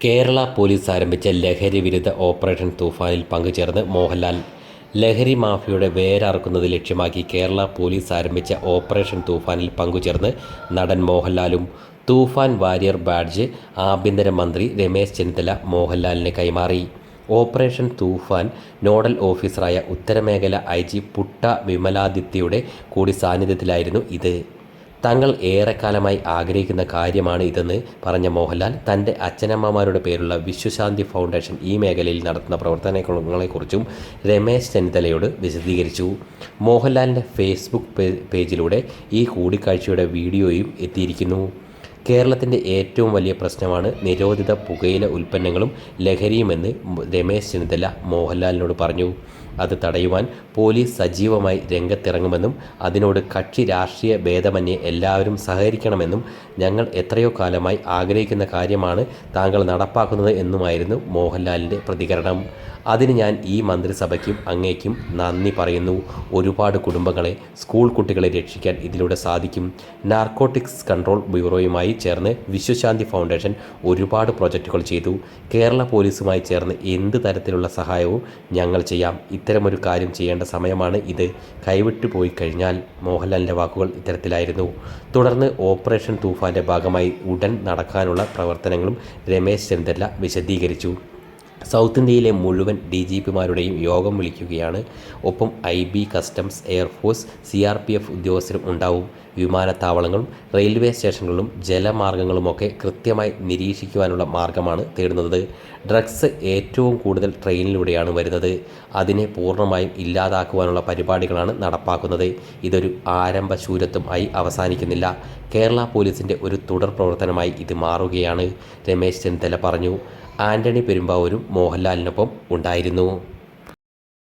Kerala police ആരംഭിച്ച ലഹരി വിരുദ്ധ ഓപ്പറേഷൻ തൂഫാനിൽ പങ്കുചേർന്ന് മോഹൻലാൽ. ലഹരി മാഫിയയുടെ വേരറുക്കുന്നത് ലക്ഷ്യമാക്കി കേരള പോലീസ് ആരംഭിച്ച ഓപ്പറേഷൻ തൂഫാനിൽ പങ്കുചേർന്ന് നടൻ മോഹൻലാലും. തൂഫാൻ വാരിയർ ബാഡ്ജ് ആഭ്യന്തരമന്ത്രി രമേശ് ചെന്നിത്തല മോഹൻലാലിന് കൈമാറി. ഓപ്പറേഷൻ തൂഫാൻ നോഡൽ ഓഫീസറായ ഉത്തരമേഖല IG പുട്ട വിമലാദിത്യയുടെ കൂടി സാന്നിധ്യത്തിലായിരുന്നു ഇത്. തങ്ങൾ ഏറെക്കാലമായി ആഗ്രഹിക്കുന്ന കാര്യമാണ് ഇതെന്ന് പറഞ്ഞ മോഹൻലാൽ തൻ്റെ അച്ഛനമ്മമാരുടെ പേരുള്ള വിശ്വശാന്തി ഫൗണ്ടേഷൻ ഈ മേഖലയിൽ നടത്തുന്ന പ്രവർത്തനങ്ങളെക്കുറിച്ചും രമേശ് ചെന്നിത്തലയോട് വിശദീകരിച്ചു. മോഹൻലാലിൻ്റെ ഫേസ്ബുക്ക് പേജിലൂടെ ഈ കൂടിക്കാഴ്ചയുടെ വീഡിയോയും എത്തിയിരിക്കുന്നു. കേരളത്തിൻ്റെ ഏറ്റവും വലിയ പ്രശ്നമാണ് നിരോധിത പുകയില ഉൽപ്പന്നങ്ങളും ലഹരിയുമെന്ന് രമേശ് ചെന്നിത്തല മോഹൻലാലിനോട് പറഞ്ഞു. അത് തടയുവാൻ പോലീസ് സജീവമായി രംഗത്തിറങ്ങുമെന്നും അതിനോട് കക്ഷി രാഷ്ട്രീയ ഭേദമന്യേ എല്ലാവരും സഹകരിക്കണമെന്നും ഞങ്ങൾ എത്രയോ കാലമായി ആഗ്രഹിക്കുന്ന കാര്യമാണ് താങ്കൾ നടപ്പാക്കുന്നത് എന്നുമായിരുന്നു മോഹൻലാലിൻ്റെ പ്രതികരണം. അതിന് ഞാൻ ഈ മന്ത്രിസഭയ്ക്കും അങ്ങേക്കും നന്ദി പറയുന്നു. ഒരുപാട് കുടുംബങ്ങളെ, സ്കൂൾ കുട്ടികളെ രക്ഷിക്കാൻ ഇതിലൂടെ സാധിക്കും. നാർക്കോട്ടിക്സ് കൺട്രോൾ ബ്യൂറോയുമായി ചേർന്ന് വിശ്വശാന്തി ഫൗണ്ടേഷൻ ഒരുപാട് പ്രൊജക്റ്റുകൾ ചെയ്തു. കേരള പോലീസുമായി ചേർന്ന് എന്ത് തരത്തിലുള്ള സഹായവും ഞങ്ങൾ ചെയ്യാം. ഇത്തരമൊരു കാര്യം ചെയ്യേണ്ട സമയമാണ് ഇത്. കൈവിട്ടു പോയി കഴിഞ്ഞാൽ. മോഹൻലാലിൻ്റെ വാക്കുകൾ ഇത്തരത്തിലായിരുന്നു. തുടർന്ന് ഓപ്പറേഷൻ തൂഫാൻ്റെ ഭാഗമായി ഉടൻ നടക്കാനുള്ള പ്രവർത്തനങ്ങളും രമേശ് ചെന്നിത്തല വിശദീകരിച്ചു. സൗത്ത് ഇന്ത്യയിലെ മുഴുവൻ DGPമാരുടെയും യോഗം വിളിക്കുകയാണ്. ഒപ്പം IB, കസ്റ്റംസ്, എയർഫോഴ്സ്, CRPF ഉദ്യോഗസ്ഥരും ഉണ്ടാവും. വിമാനത്താവളങ്ങളും റെയിൽവേ സ്റ്റേഷനുകളും ജലമാർഗങ്ങളുമൊക്കെ കൃത്യമായി നിരീക്ഷിക്കുവാനുള്ള മാർഗമാണ് തേടുന്നത്. ഡ്രഗ്സ് ഏറ്റവും കൂടുതൽ ട്രെയിനിലൂടെയാണ് വരുന്നത്. അതിനെ പൂർണ്ണമായും ഇല്ലാതാക്കുവാനുള്ള പരിപാടികളാണ് നടപ്പാക്കുന്നത്. ഇതൊരു ആരംഭ ശൂരത്വം ആയി അവസാനിക്കുന്നില്ല. കേരള പോലീസിൻ്റെ ഒരു തുടർ പ്രവർത്തനമായി ഇത് മാറുകയാണ്. രമേശ് ചെന്നിത്തല പറഞ്ഞു. ആന്റണി പെരുമ്പാവൂരും മോഹൻലാലിനൊപ്പം ഉണ്ടായിരുന്നു.